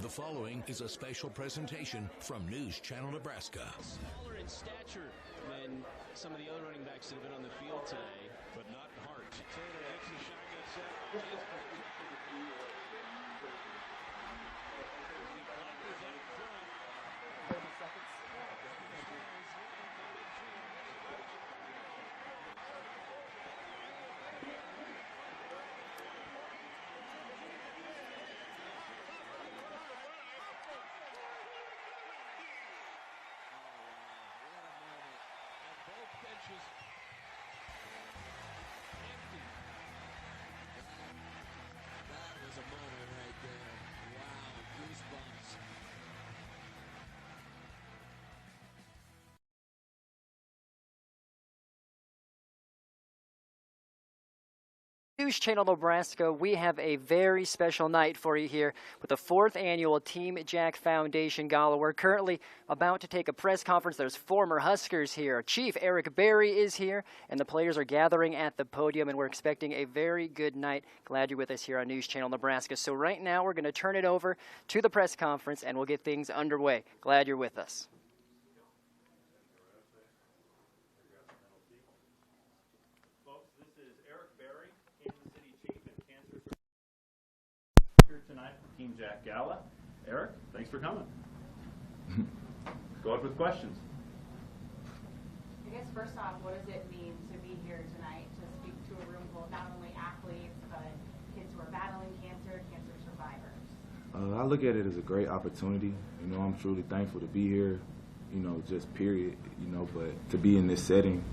The following is a special presentation from News Channel Nebraska. Smaller in stature than some of the other running backs that have been on the field today, but not in heart. Taylor gets the shotgun set. Benches empty. That was a moment right there. Wow, goosebumps. News Channel Nebraska, we have a very special night for you here with the 4th annual Team Jack Foundation Gala. We're currently about to take a press conference. There's former Huskers here. Chief Eric Berry is here, and the players are gathering at the podium, and we're expecting a very good night. Glad you're with us here on News Channel Nebraska. So right now we're going to turn it over to the press conference, and we'll get things underway. Glad you're with us. Tonight for Team Jack Gala. Eric, thanks for coming. Go ahead with questions. I guess first off, what does it mean to be here tonight to speak to a room full of not only athletes, but kids who are battling cancer, cancer survivors? I look at it as a great opportunity. You know, I'm truly thankful to be here, you know, just period, you know, but to be in this setting,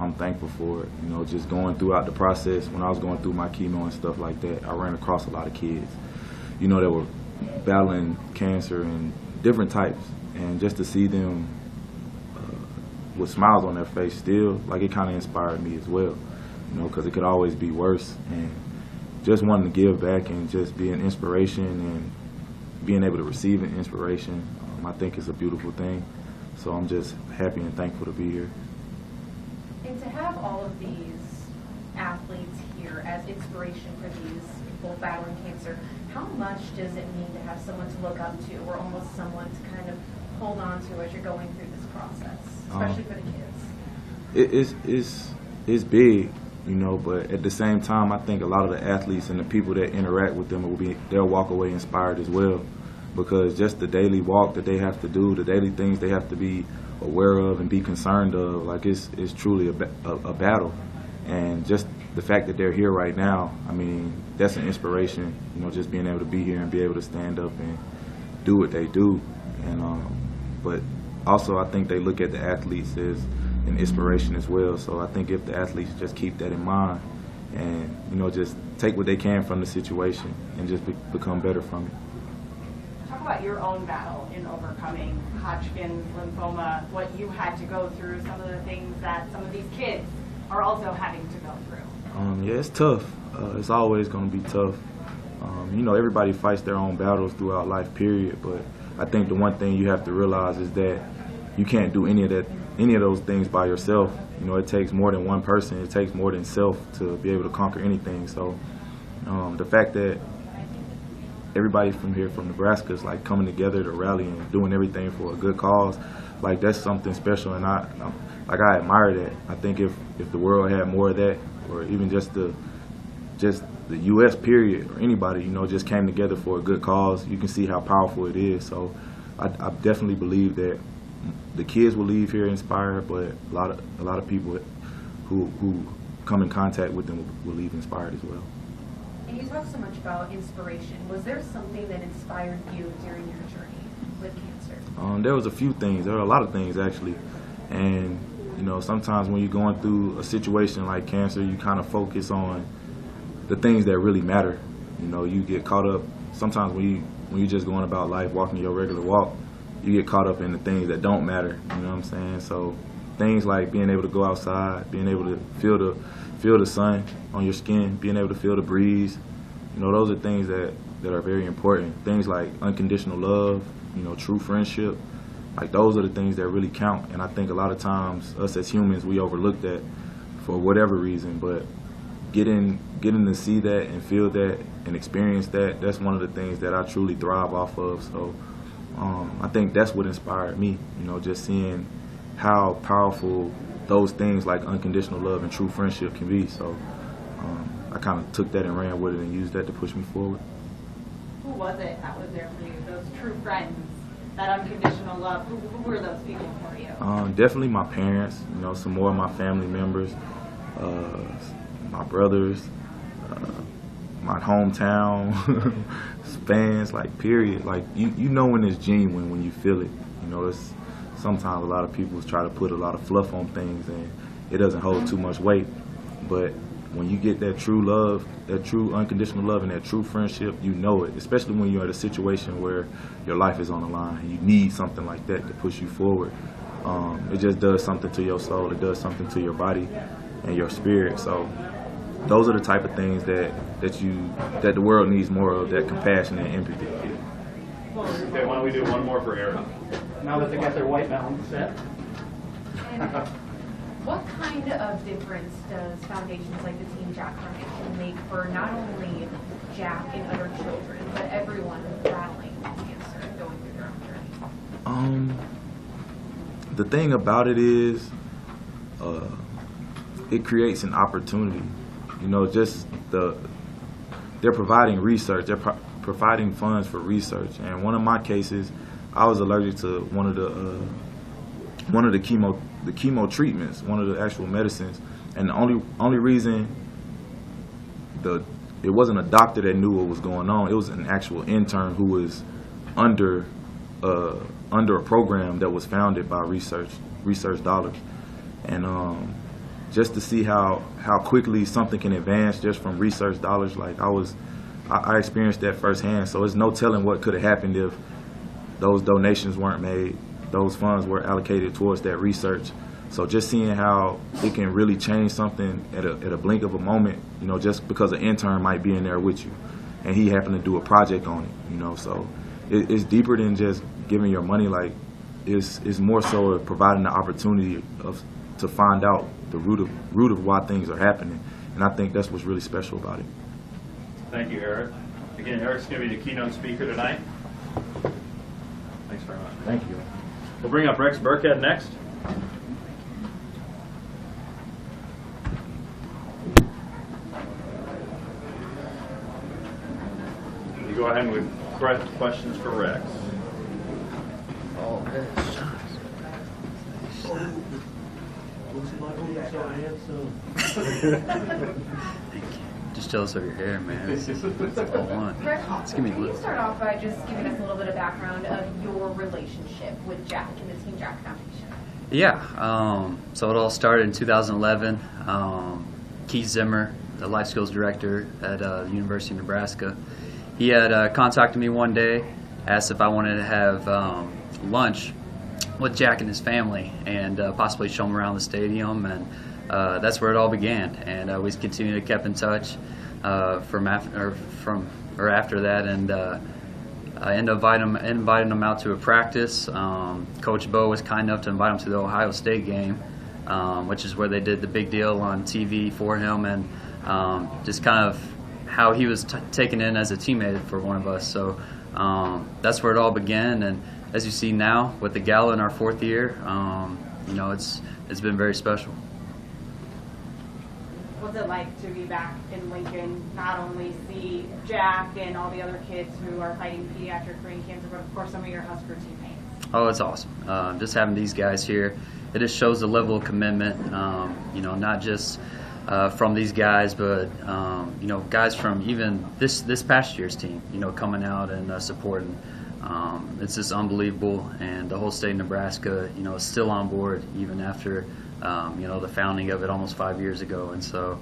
I'm thankful for it. You know, just going throughout the process, when I was going through my chemo and stuff like that, I ran across a lot of kids, you know, that were battling cancer and different types. And just to see them with smiles on their face still, like, it kind of inspired me as well, you know, because it could always be worse. And just wanting to give back and just be an inspiration and being able to receive an inspiration, I think is a beautiful thing. So I'm just happy and thankful to be here. And to have all of these athletes here as inspiration for these people battling cancer, how much does it mean to have someone to look up to, or almost someone to kind of hold on to as you're going through this process, especially for the kids? It's big, you know, but at the same time, I think a lot of the athletes and the people that interact with them they'll walk away inspired as well, because just the daily walk that they have to do, the daily things they have to be aware of and be concerned of, like, it's truly a battle. And just the fact that they're here right now, I mean, that's an inspiration, you know, just being able to be here and be able to stand up and do what they do. And but also I think they look at the athletes as an inspiration as well. So I think if the athletes just keep that in mind and, you know, just take what they can from the situation and just become better from it. Talk about your own battle in overcoming Hodgkin's lymphoma, what you had to go through, some of the things that some of these kids are also having to go through. Yeah, it's tough. It's always going to be tough. You know, everybody fights their own battles throughout life, period. But I think the one thing you have to realize is that you can't do any of those things by yourself. You know, it takes more than one person. It takes more than self to be able to conquer anything. So the fact that everybody from here, from Nebraska, is like coming together to rally and doing everything for a good cause, like, that's something special, and I admire that. I think if the world had more of that, or even just the U.S. period, or anybody, you know, just came together for a good cause, you can see how powerful it is. So I definitely believe that the kids will leave here inspired, but a lot of people who come in contact with them will leave inspired as well. And you talk so much about inspiration. Was there something that inspired you during your journey with cancer? There was a few things. There were a lot of things, actually. And, you know, sometimes when you're going through a situation like cancer, you kind of focus on the things that really matter. You know, you get caught up. Sometimes when you're just going about life, walking your regular walk, you get caught up in the things that don't matter. You know what I'm saying? So things like being able to go outside, being able to feel the sun on your skin, being able to feel the breeze, you know, those are things that are very important. Things like unconditional love, you know, true friendship, like, those are the things that really count. And I think a lot of times us as humans, we overlook that for whatever reason. But getting to see that and feel that and experience that, that's one of the things that I truly thrive off of. So I think that's what inspired me, you know, just seeing how powerful those things like unconditional love and true friendship can be. So I kind of took that and ran with it and used that to push me forward. Who was it that was there for you? Those true friends, that unconditional love. Who were those people for you? Definitely my parents, you know, some more of my family members, my brothers, my hometown fans, like period. Like you know when it's genuine when you feel it. You know, it's sometimes a lot of people try to put a lot of fluff on things and it doesn't hold too much weight. But when you get that true love, that true unconditional love and that true friendship, you know it, especially when you're in a situation where your life is on the line and you need something like that to push you forward. It just does something to your soul, it does something to your body and your spirit. So those are the type of things that the world needs more of, that compassion and empathy. Okay, why don't we do one more for Eric? Now that they got their white mountain set. And what kind of difference does foundations like the Team Jack Foundation make for not only Jack and other children, but everyone battling cancer and going through their own journey? The thing about it is, it creates an opportunity. You know, just they're providing research. They're providing funds for research. And one of my cases, I was allergic to one of the chemo treatments, one of the actual medicines. And the only reason it wasn't a doctor that knew what was going on. It was an actual intern who was under a program that was founded by research dollars. And just to see how quickly something can advance just from research dollars, like I experienced that firsthand. So there's no telling what could have happened if those donations weren't made, those funds were allocated towards that research. So just seeing how it can really change something at a blink of a moment, you know, just because an intern might be in there with you and he happened to do a project on it, you know. So it's deeper than just giving your money. Like it's more so of providing the opportunity to find out the root of why things are happening. And I think that's what's really special about it. Thank you, Eric. Again, Eric's going to be the keynote speaker tonight. Thanks very much. Thank you. We'll bring up Rex Burkhead next. You go ahead with questions for Rex. Just jealous of your hair, man. It's all one. Rick, Can you start off by just giving us a little bit of background of your relationship with Jack and the Team Jack Foundation? Yeah. So it all started in 2011. Keith Zimmer, the life skills director at the University of Nebraska, he had contacted me one day, asked if I wanted to have lunch with Jack and his family and possibly show him around the stadium, and that's where it all began. And we continued to keep in touch after that, and I ended up inviting him out to a practice. Coach Bo was kind enough to invite him to the Ohio State game, which is where they did the big deal on TV for him, and just kind of how he was taken in as a teammate for one of us. So that's where it all began. And as you see now, with the Gala in our 4th year, you know, it's been very special. What's it like to be back in Lincoln, not only see Jack and all the other kids who are fighting pediatric brain cancer, but of course some of your Husker teammates? Oh, it's awesome. Just having these guys here, it just shows the level of commitment, you know, not just from these guys, but you know, guys from even this past year's team, you know, coming out and supporting. It's just unbelievable, and the whole state of Nebraska, you know, is still on board even after you know, the founding of it almost 5 years ago. And so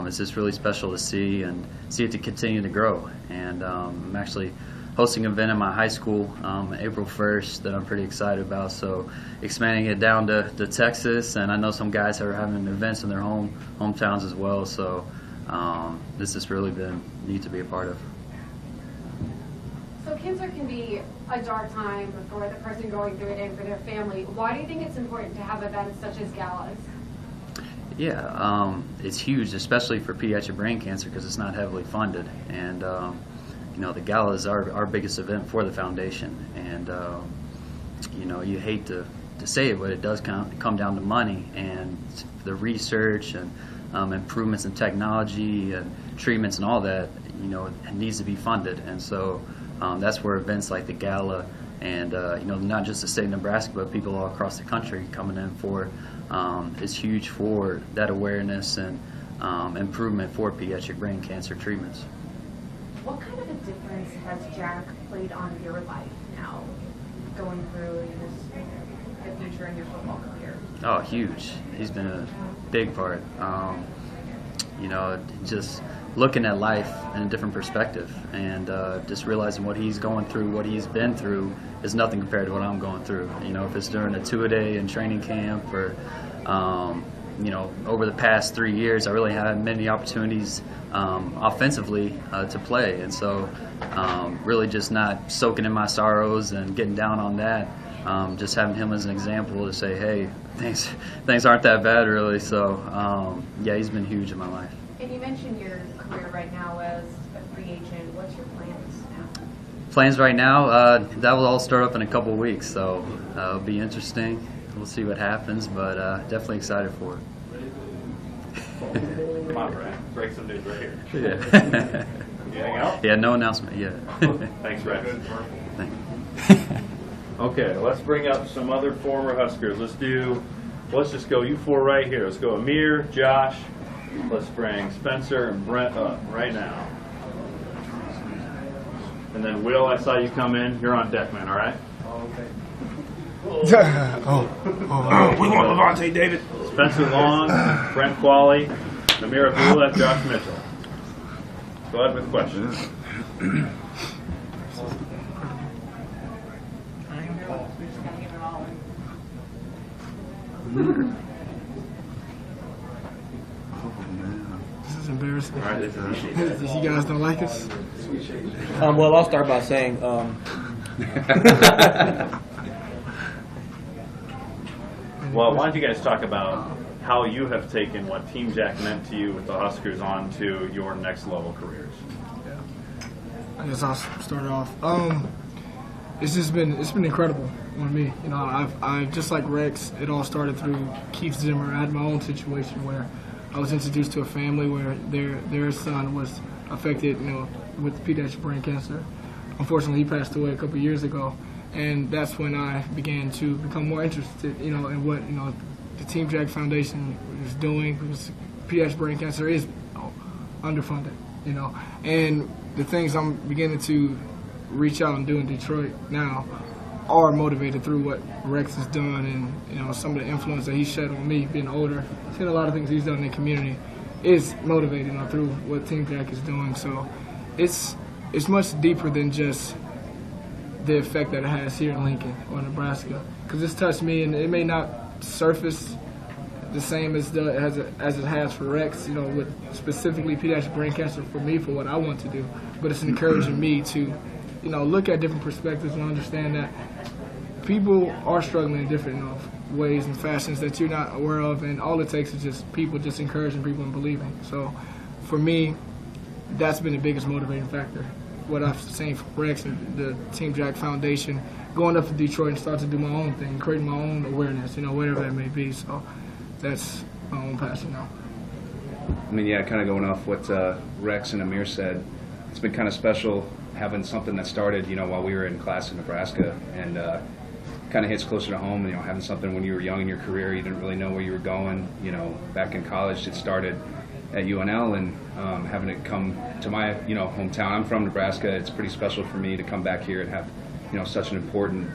it's just really special to see it to continue to grow. And I'm actually hosting an event in my high school April 1st that I'm pretty excited about. So expanding it down to Texas, and I know some guys are having events in their hometowns as well. So this has really been neat to be a part of. So cancer can be a dark time for the person going through it and for their family. Why do you think it's important to have events such as galas? It's huge, especially for pediatric brain cancer, because it's not heavily funded. And the Gala is our biggest event for the foundation. And you hate to say it, but it does come down to money and the research and improvements in technology and treatments and all that. It needs to be funded. And so that's where events like the Gala and not just the state of Nebraska, but people all across the country coming in for is huge for that awareness and improvement for pediatric brain cancer treatments. What kind of a difference has Jack played on your life now, going through the future in your football career? Oh, huge. He's been a big part. Just looking at life in a different perspective and just realizing what he's going through, what he's been through is nothing compared to what I'm going through. If it's during a two-a-day in training camp or, over the past 3 years, I really haven't had many opportunities offensively to play. And so really just not soaking in my sorrows and getting down on that. Just having him as an example to say, hey, things aren't that bad really. So he's been huge in my life. And you mentioned your career right now as a free agent. What's your plans now? Plans right now, that will all start up in a couple of weeks, so it'll be interesting. We'll see what happens, but definitely excited for it. Come on, Brad. Break some news right here. Yeah. Anything else? Yeah, no announcement yet. Thanks, Brad. Thank you. Okay, let's bring up some other former Huskers. Let's just go you four right here. Let's go Amir, Josh. Let's bring Spencer and Brent up right now. And then Will, I saw you come in. You're on deck, man, all right? We want Levante David. Spencer Long, Brent Qualley, Amir Abdullah, Josh Mitchell. Go ahead with questions. This is embarrassing. All right, You guys don't like us? Well, I'll start by saying, well, why don't you guys talk about how you have taken what Team Jack meant to you with the Huskers on to your next level careers? I guess I'll start off. It's been incredible on me. I've just like Rex. It all started through Keith Zimmer. I had my own situation where I was introduced to a family where their son was affected, with pediatric brain cancer. Unfortunately, he passed away a couple of years ago, and that's when I began to become more interested, in what the Team Jack Foundation is doing. Because pediatric brain cancer is underfunded, and the things I'm beginning to reach out and do in Detroit now are motivated through what Rex has done and some of the influence that he shed on me being older. Seeing a lot of things he's done in the community is motivated through what Team Jack is doing. So it's much deeper than just the effect that it has here in Lincoln or Nebraska, because it's touched me, and it may not surface the same as it has for Rex, with specifically pediatric brain cancer for me, for what I want to do, but it's encouraging me to look at different perspectives and understand that people are struggling in different ways and fashions that you're not aware of, and all it takes is just people just encouraging people and believing. So for me, that's been the biggest motivating factor. What I've seen from Rex and the Team Jack Foundation, going up to Detroit and start to do my own thing, creating my own awareness, whatever that may be. So that's my own passion now. Kind of going off what Rex and Amir said, it's been kind of special having something that started, while we were in class in Nebraska, and kind of hits closer to home. Having something when you were young in your career, you didn't really know where you were going. Back in college, it started at UNL, and having it come to my, hometown. I'm from Nebraska. It's pretty special for me to come back here and have, such an important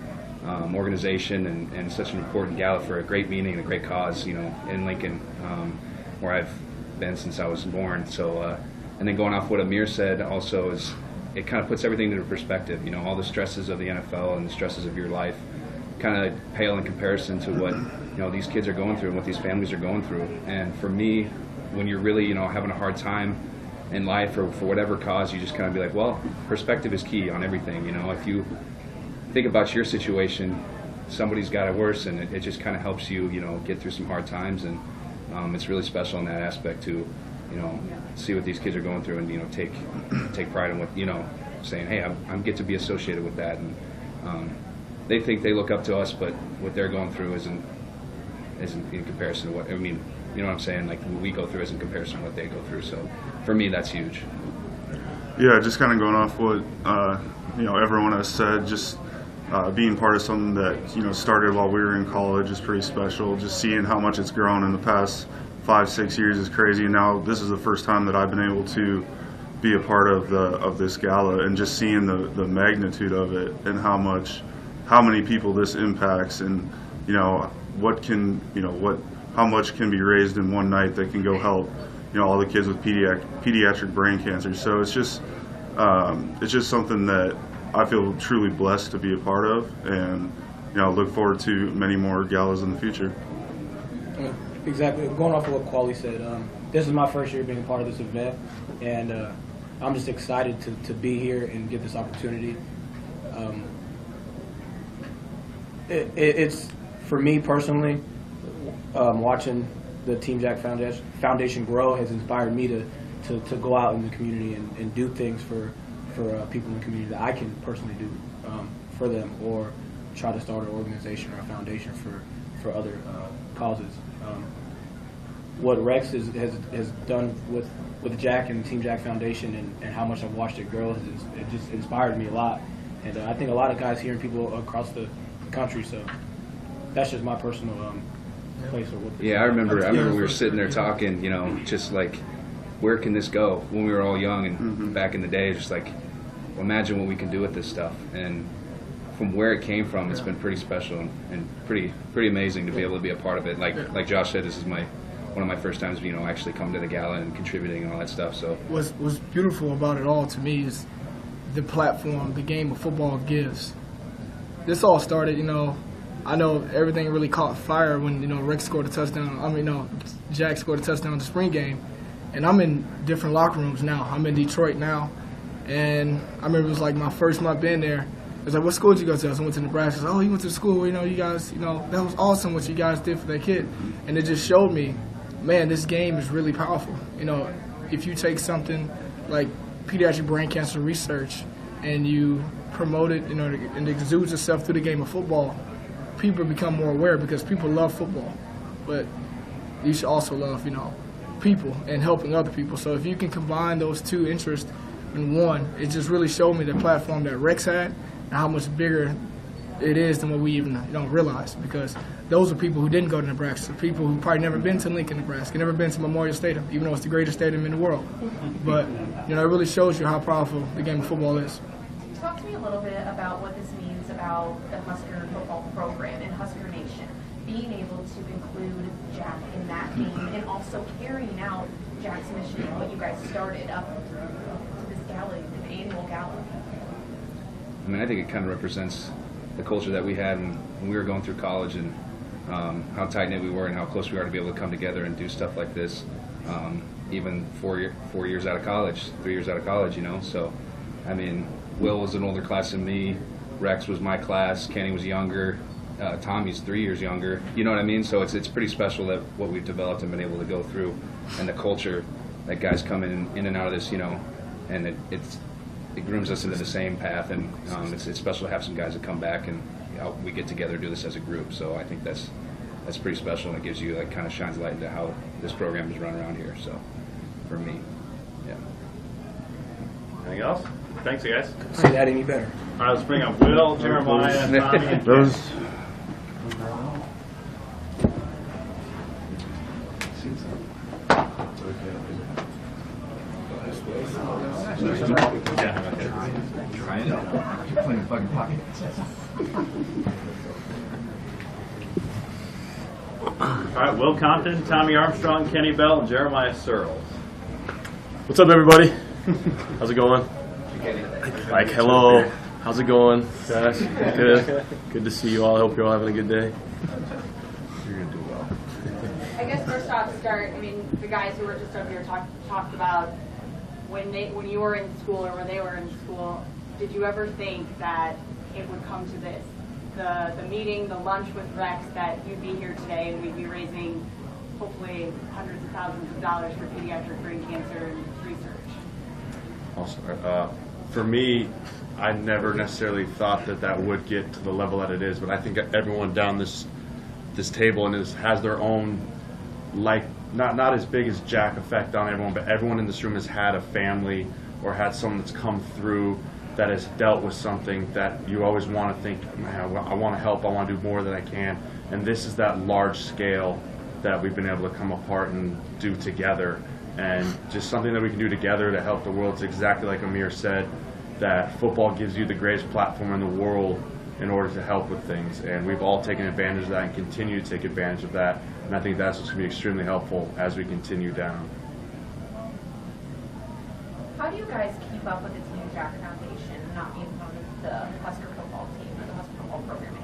organization and such an important gala for a great meaning and a great cause, in Lincoln, where I've been since I was born. So, and then going off what Amir said also is, it kind of puts everything into perspective. All the stresses of the NFL and the stresses of your life kind of pale in comparison to what these kids are going through and what these families are going through. And for me, when you're really having a hard time in life or for whatever cause, you just kind of be like, well, perspective is key on everything. If you think about your situation, somebody's got it worse, and it just kind of helps you get through some hard times. And it's really special in that aspect to, you know, see what these kids are going through and, you know, take pride in what, you know, saying, hey, I get to be associated with that. And they think they look up to us, but what they're going through isn't in comparison to what, I mean, you know what I'm saying? Like, what we go through is in comparison to what they go through. So for me, that's huge. Yeah, just kind of going off what you know, everyone has said, just being part of something that, you know, started while we were in college is pretty special. Just seeing how much it's grown in the past 5-6 years is crazy. Now this is the first time that I've been able to be a part of this gala, and just seeing the magnitude of it and how many people this impacts, and, you know, how much can be raised in one night that can go help, you know, all the kids with pediatric brain cancer. So it's just something that I feel truly blessed to be a part of, and, you know, look forward to many more galas in the future. Exactly. Going off of what Quali said, this is my first year being a part of this event, and I'm just excited to be here and get this opportunity. It's, for me personally, watching the Team Jack Foundation grow has inspired me to go out in the community and do things for people in the community that I can personally do for them, or try to start an organization or a foundation for other causes. What Rex has done with Jack and Team Jack Foundation, and how much I've watched it grow, it just inspired me a lot. And I think a lot of guys here and people across the country, so that's just my personal place. Yeah, I remember we were sitting there talking, you know, just like, where can this go? When we were all young and back in the day, just like, well, imagine what we can do with this stuff. And from where it came from, it's been pretty special and pretty amazing to be able to be a part of it. Like Josh said, this is one of my first times, you know, actually coming to the gala and contributing and all that stuff. So what's beautiful about it all to me is the platform the game of football gives. This all started, you know, I know everything really caught fire when, you know, Rex scored a touchdown. I mean, no, Jack scored a touchdown in the spring game. And I'm in different locker rooms now. I'm in Detroit now. And I remember it was like my first month being there. I was like, what school did you go to? I went to Nebraska. I said, oh, you went to school, you know, you guys, you know, that was awesome what you guys did for that kid. And it just showed me, man, this game is really powerful. You know, if you take something like pediatric brain cancer research and you promote it, you know, and it exudes itself through the game of football, people become more aware, because people love football. But you should also love, you know, people and helping other people. So if you can combine those two interests in one, it just really showed me the platform that Rex had and how much bigger it is than what we even, you know, realize. Because those are people who didn't go to Nebraska, people who probably never been to Lincoln, Nebraska, never been to Memorial Stadium, even though it's the greatest stadium in the world. But, you know, it really shows you how powerful the game of football is. Talk to me a little bit about what this means about the Husker football program and Husker Nation, being able to include Jack in that game and also carrying out Jack's mission and what you guys started up to this gala, the annual gala. I mean, I think it kind of represents the culture that we had when we were going through college, and how tight-knit we were and how close we are to be able to come together and do stuff like this, even 4 years out of college, 3 years out of college, you know. So, I mean, Will was an older class than me, Rex was my class, Kenny was younger, Tommy's 3 years younger, you know what I mean? So it's pretty special that what we've developed and been able to go through, and the culture that guys come in and out of this, you know, and it grooms us into the same path, and it's special to have some guys that come back and, you know, we get together, do this as a group. So I think that's pretty special, and it gives you, like, kind of shines light into how this program is run around here. So for me, yeah. Anything else? Thanks, you guys. Say that any better. All right, let's bring up Will, Jeremiah, Tommy, and Those. All right, Will Compton, Tommy Armstrong, Kenny Bell, and Jeremiah Searles. What's up, everybody? How's it going? Mike, hello. How's it going, guys? Good. Good to see you all. I hope you're all having a good day. You're going to do well. I guess first off, start, I mean, the guys who were just up here talked about when you were in school, or when they were in school, did you ever think that it would come to this? The meeting, the lunch with Rex, that you'd be here today and we'd be raising hopefully hundreds of thousands of dollars for pediatric brain cancer research? For me, I never necessarily thought that would get to the level that it is, but I think everyone down this table and has their own, like, not as big as Jack effect on everyone, but everyone in this room has had a family or had someone that's come through that has dealt with something that you always want to think, man, I want to help, I want to do more than I can. And this is that large scale that we've been able to come apart and do together. And just something that we can do together to help the world. It's exactly like Amir said, that football gives you the greatest platform in the world in order to help with things. And we've all taken advantage of that and continue to take advantage of that. And I think that's what's going to be extremely helpful as we continue down. How do you guys keep up with the Team Jack Foundation, not being on the Husker football team or the Husker football program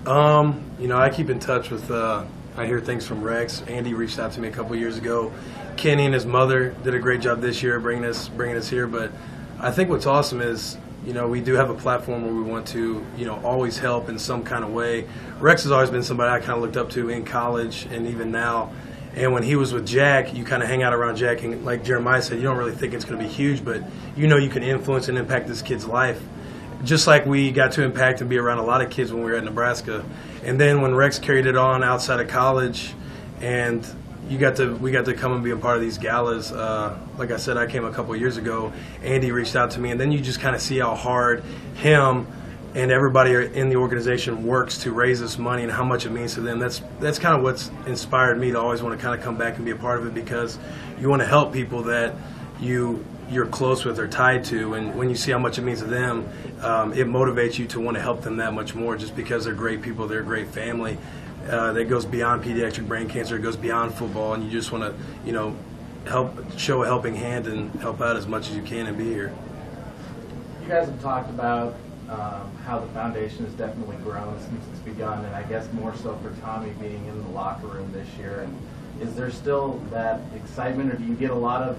anymore? You know, I keep in touch with, I hear things from Rex. Andy reached out to me a couple years ago. Kenny and his mother did a great job this year bringing us here. But I think what's awesome is, you know, we do have a platform where we want to, you know, always help in some kind of way. Rex has always been somebody I kind of looked up to in college and even now. And when he was with Jack, you kind of hang out around Jack, and like Jeremiah said, you don't really think it's going to be huge, but you know you can influence and impact this kid's life. Just like we got to impact and be around a lot of kids when we were at Nebraska. And then when Rex carried it on outside of college, and we got to come and be a part of these galas. Like I said, I came a couple of years ago. Andy reached out to me, and then you just kind of see how hard him and everybody in the organization works to raise this money and how much it means to them. That's kind of what's inspired me to always want to kind of come back and be a part of it, because you want to help people that you're close with or tied to, and when you see how much it means to them, it motivates you to want to help them that much more, just because they're great people, they're a great family. That goes beyond pediatric brain cancer, it goes beyond football, and you just want to, you know, show a helping hand and help out as much as you can and be here. You guys have talked about how the foundation has definitely grown since it's begun, and I guess more so for Tommy being in the locker room this year. And is there still that excitement, or do you get a lot of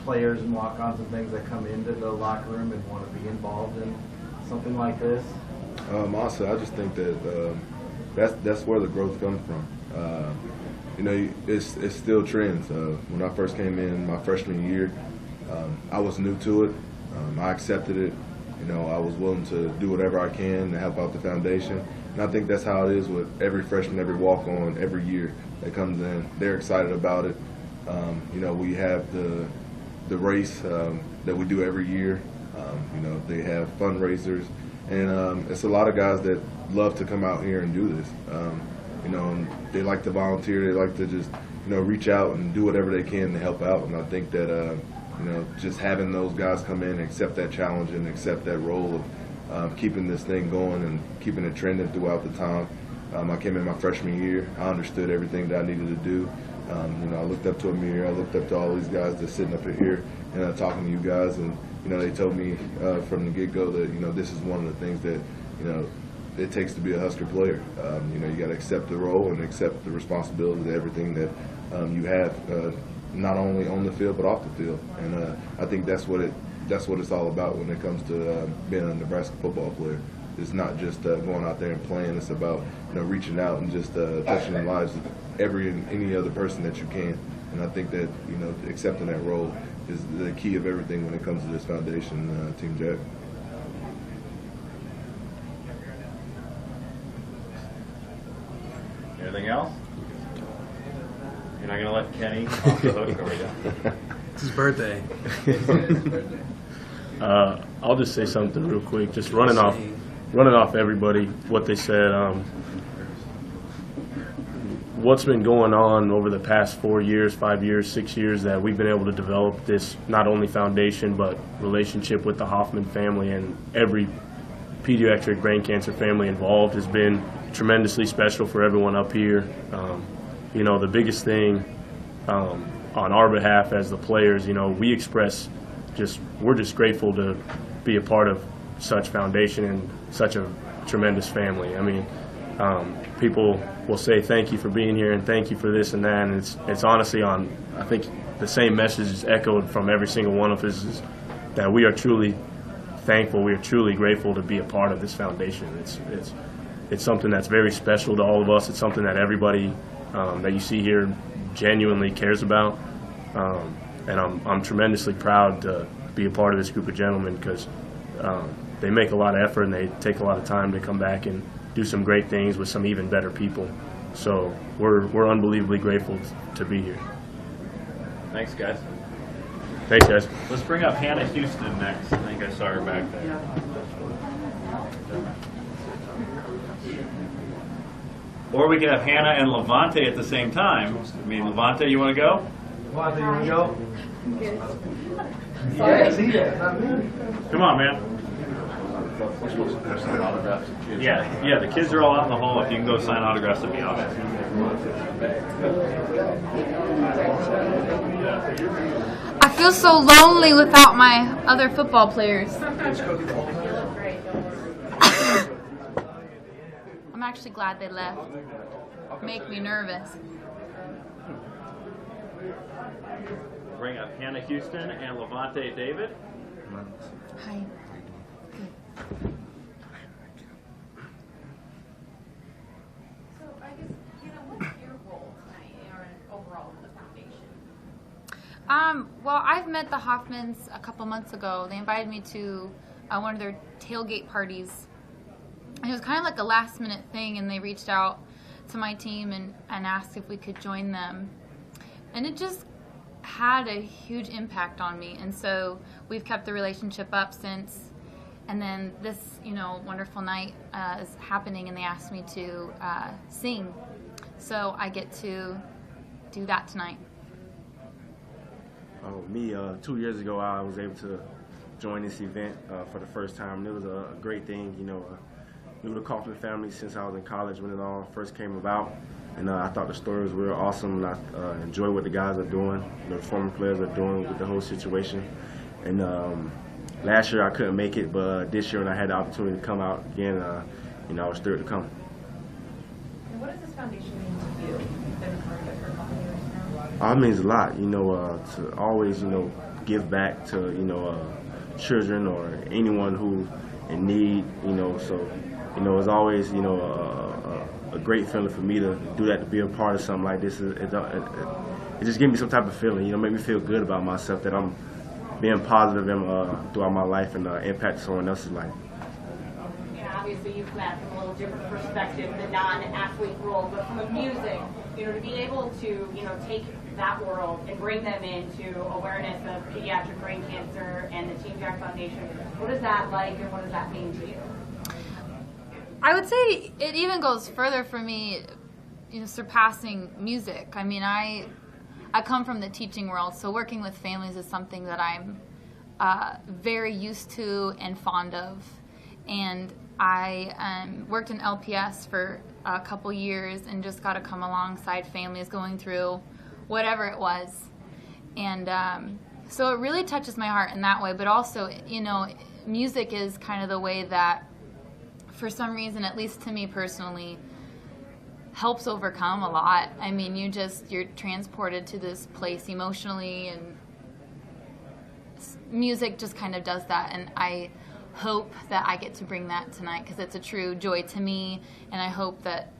players and walk-ons and things that come into the locker room and want to be involved in something like this? Also, I just think that that's where the growth comes from. You know, it's still trends. When I first came in my freshman year, I was new to it. I accepted it. You know, I was willing to do whatever I can to help out the foundation. And I think that's how it is with every freshman, every walk-on, every year that comes in. They're excited about it. You know, we have the race that we do every year. You know, they have fundraisers. And it's a lot of guys that love to come out here and do this. You know, and they like to volunteer. They like to just, you know, reach out and do whatever they can to help out. And I think that, you know, just having those guys come in and accept that challenge and accept that role of keeping this thing going and keeping it trending throughout the time. I came in my freshman year. I understood everything that I needed to do. You know, I looked up to Amir. I looked up to all these guys that's sitting up here and talking to you guys. And, you know, they told me from the get-go that, you know, this is one of the things that, you know, it takes to be a Husker player. You know, you got to accept the role and accept the responsibility of everything that you have, not only on the field but off the field. And I think that's what it's all about when it comes to being a Nebraska football player. It's not just going out there and playing. It's about, you know, reaching out and just touching the lives of every and any other person that you can. And I think that, you know, accepting that role is the key of everything when it comes to this foundation, Team Jack. Anything else? You're not going to let Kenny off the hook, are we? It's his birthday. I'll just say something real quick, just running off everybody, what they said. What's been going on over the past 4 years, 5 years, 6 years that we've been able to develop this not only foundation but relationship with the Hoffman family and every pediatric brain cancer family involved has been tremendously special for everyone up here. You know, the biggest thing on our behalf as the players, you know, we're just grateful to be a part of such foundation and such a tremendous family. I mean, people will say thank you for being here and thank you for this and that, and it's honestly I think the same message is echoed from every single one of us, is that we are truly thankful, we are truly grateful to be a part of this foundation. it's something that's very special to all of us. It's something that everybody that you see here genuinely cares about. And I'm tremendously proud to be a part of this group of gentlemen because they make a lot of effort and they take a lot of time to come back and do some great things with some even better people. So we're unbelievably grateful to be here. Thanks, guys. Thanks, guys. Let's bring up Hannah Houston next. I think I saw her back there. Or we could have Hannah and Levante at the same time. I mean, Levante, you want to go? Levante, you want to go? Yes. Yes. Come on, man. Yeah, the kids are all out in the hall. If you can go sign autographs, that'd be awesome. I feel so lonely without my other football players. I'm actually glad they left. Make me nervous. Bring up Hannah Houston and Levante David. Hi. So I guess, Hannah, what's your role tonight or overall in the foundation? Well, I've met the Hoffmans a couple months ago. They invited me to one of their tailgate parties. And it was kind of like a last minute thing, and they reached out to my team and asked if we could join them. And it just had a huge impact on me. And so we've kept the relationship up since. And then this, wonderful night is happening, and they asked me to sing. So I get to do that tonight. Me, 2 years ago, I was able to join this event for the first time. It was a great thing, knew the Kaufman family since I was in college when it all first came about. And I thought the story was real awesome, and I enjoy what the guys are doing, the former players are doing with the whole situation. And last year I couldn't make it, but this year when I had the opportunity to come out again, I was thrilled to come. And what does this foundation mean to you? You've been part of it for a couple years now. It means a lot, to always, give back to, children or anyone who's in need, so, it's always, a great feeling for me to do that, to be a part of something like this. It just gives me some type of feeling, make me feel good about myself, that I'm being positive throughout my life and impact someone else's life. Obviously you've met from a little different perspective, the non-athlete role, but from the music, to be able to, take that world and bring them into awareness of pediatric brain cancer and the Team Jack Foundation, what is that like and what does that mean to you? I would say it even goes further for me, surpassing music. I mean, I come from the teaching world, so working with families is something that I'm very used to and fond of. And I worked in LPS for a couple years and just got to come alongside families going through whatever it was. And so it really touches my heart in that way. But also, music is kind of the way that, for some reason, at least to me personally, helps overcome a lot. I mean, you're transported to this place emotionally, and music just kind of does that. And I hope that I get to bring that tonight because it's a true joy to me, and I hope that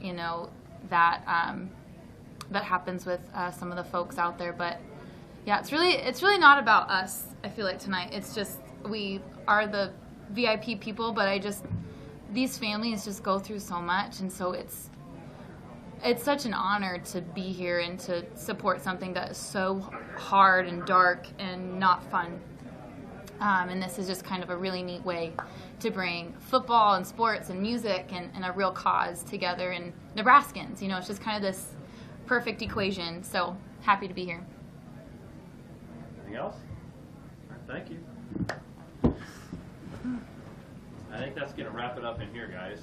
that happens with some of the folks out there. But yeah, it's really not about us. I feel like tonight it's just we are the VIP people, but these families just go through so much, and so it's such an honor to be here and to support something that is so hard and dark and not fun. And this is just kind of a really neat way to bring football and sports and music and a real cause together. And Nebraskans, it's just kind of this perfect equation. So happy to be here. Anything else? Thank you. I think that's going to wrap it up in here, guys.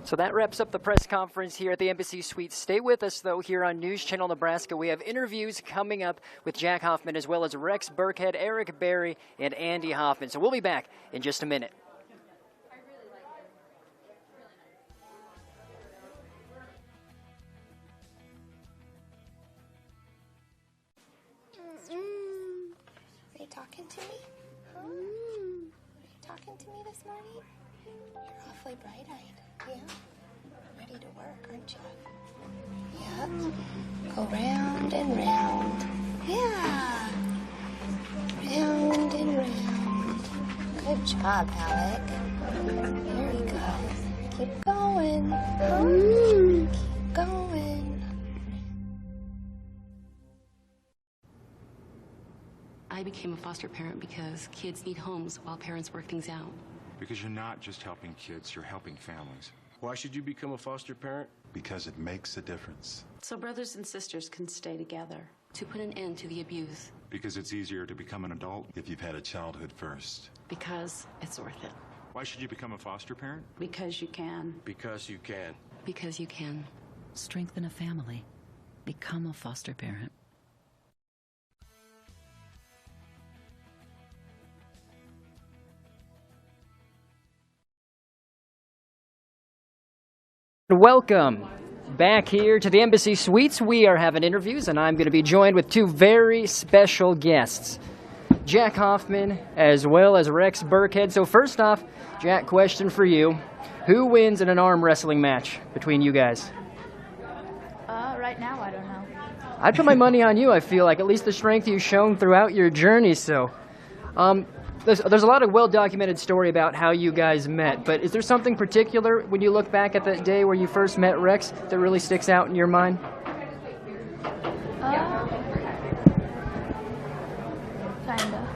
So that wraps up the press conference here at the Embassy Suites. Stay with us, though, here on News Channel Nebraska. We have interviews coming up with Jack Hoffman, as well as Rex Burkhead, Eric Berry, and Andy Hoffman. So we'll be back in just a minute. Are you talking to me? Are you talking to me this morning? You're awfully bright-eyed. Yeah? Ready to work, aren't you? Yeah. Go round and round. Yeah. Round and round. Good job, Alec. Very good. Keep going. Keep going. I became a foster parent because kids need homes while parents work things out. Because you're not just helping kids, you're helping families. Why should you become a foster parent? Because it makes a difference. So brothers and sisters can stay together to put an end to the abuse. Because it's easier to become an adult if you've had a childhood first. Because it's worth it. Why should you become a foster parent? Because you can. Because you can. Because you can. Strengthen a family. Become a foster parent. Welcome back here to the Embassy Suites. We are having interviews, and I'm going to be joined with two very special guests, Jack Hoffman as well as Rex Burkhead. So first off, Jack, question for you. Who wins in an arm wrestling match between you guys? Right now, I don't know. I'd put my money on you, I feel like, at least the strength you've shown throughout your journey. So there's a lot of well-documented story about how you guys met, but is there something particular when you look back at that day where you first met Rex that really sticks out in your mind? Kinda.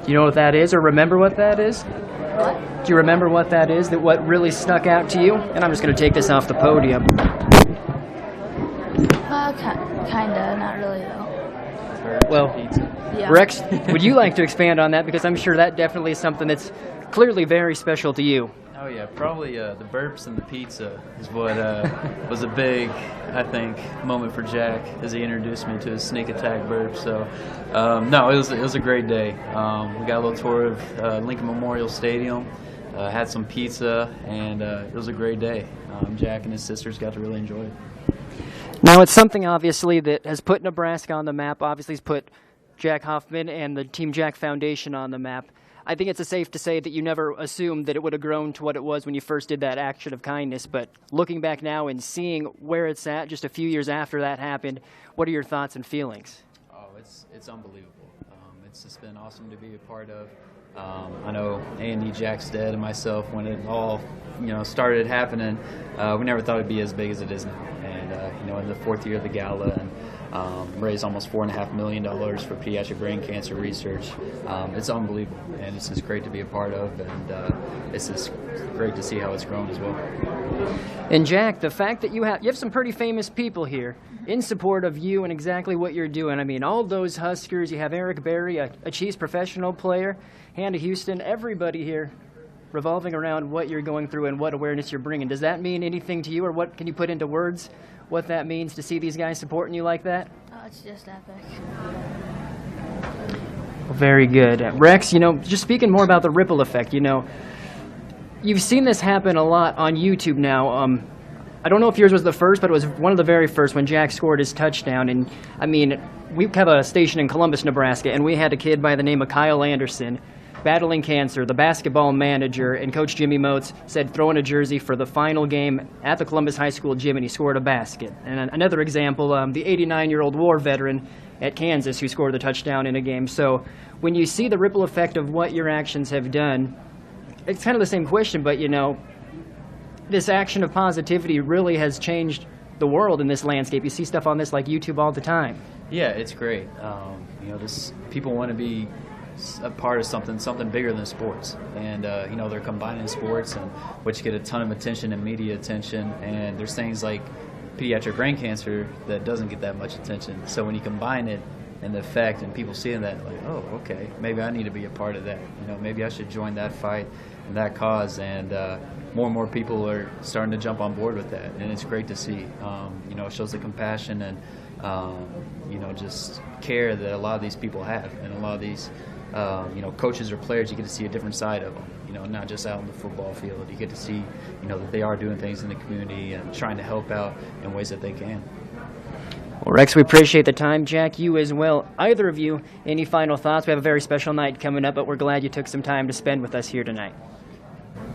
Do you know what that is, or remember what that is? What? Do you remember what that is, that what really stuck out to you? And I'm just going to take this off the podium. Kinda, not really though. Well, Yeah. Rex, would you like to expand on that? Because I'm sure that definitely is something that's clearly very special to you. Oh yeah, probably the burps and the pizza is what was a big, I think, moment for Jack as he introduced me to his sneak attack burp. So, no, it was a great day. We got a little tour of Lincoln Memorial Stadium, had some pizza, and it was a great day. Jack and his sisters got to really enjoy it. Now, it's something obviously that has put Nebraska on the map. Obviously, it's put Jack Hoffman and the Team Jack Foundation on the map. I think it's safe to say that you never assumed that it would have grown to what it was when you first did that action of kindness. But looking back now and seeing where it's at just a few years after that happened, what are your thoughts and feelings? Oh, it's unbelievable. It's just been awesome to be a part of. I know A&E Jack's dad and myself, when it all started happening, we never thought it'd be as big as it is now. And in the fourth year of the Gala, and raised almost $4.5 million for pediatric brain cancer research. It's unbelievable, and it's just great to be a part of, and it's just great to see how it's grown as well. And Jack, the fact that you have some pretty famous people here in support of you and exactly what you're doing. I mean, all those Huskers, you have Eric Berry, a Chiefs professional player, Hannah Houston, everybody here revolving around what you're going through and what awareness you're bringing. Does that mean anything to you, or what can you put into words what that means to see these guys supporting you like that? Oh, it's just epic. Well, very good. Rex, just speaking more about the ripple effect, you've seen this happen a lot on YouTube now. I don't know if yours was the first, but it was one of the very first when Jack scored his touchdown. And, I mean, we have a station in Columbus, Nebraska, and we had a kid by the name of Kyle Anderson battling cancer. The basketball manager and Coach Jimmy Motes said throw in a jersey for the final game at the Columbus High School gym, and he scored a basket. And another example, the 89-year-old war veteran at Kansas who scored the touchdown in a game. So when you see the ripple effect of what your actions have done, it's kind of the same question, but, this action of positivity really has changed the world in this landscape. You see stuff on this like YouTube all the time. Yeah, it's great. People want to be a part of something bigger than sports, and they're combining sports, and which get a ton of attention and media attention, and there's things like pediatric brain cancer that doesn't get that much attention. So when you combine it and the effect, and people seeing that, like, oh, okay, maybe I need to be a part of that. Maybe I should join that fight and that cause, and more and more people are starting to jump on board with that, and it's great to see. It shows the compassion and just care that a lot of these people have, and a lot of these coaches or players, you get to see a different side of them. Not just out on the football field. You get to see, that they are doing things in the community and trying to help out in ways that they can. Well, Rex, we appreciate the time. Jack, you as well. Either of you, any final thoughts? We have a very special night coming up, but we're glad you took some time to spend with us here tonight.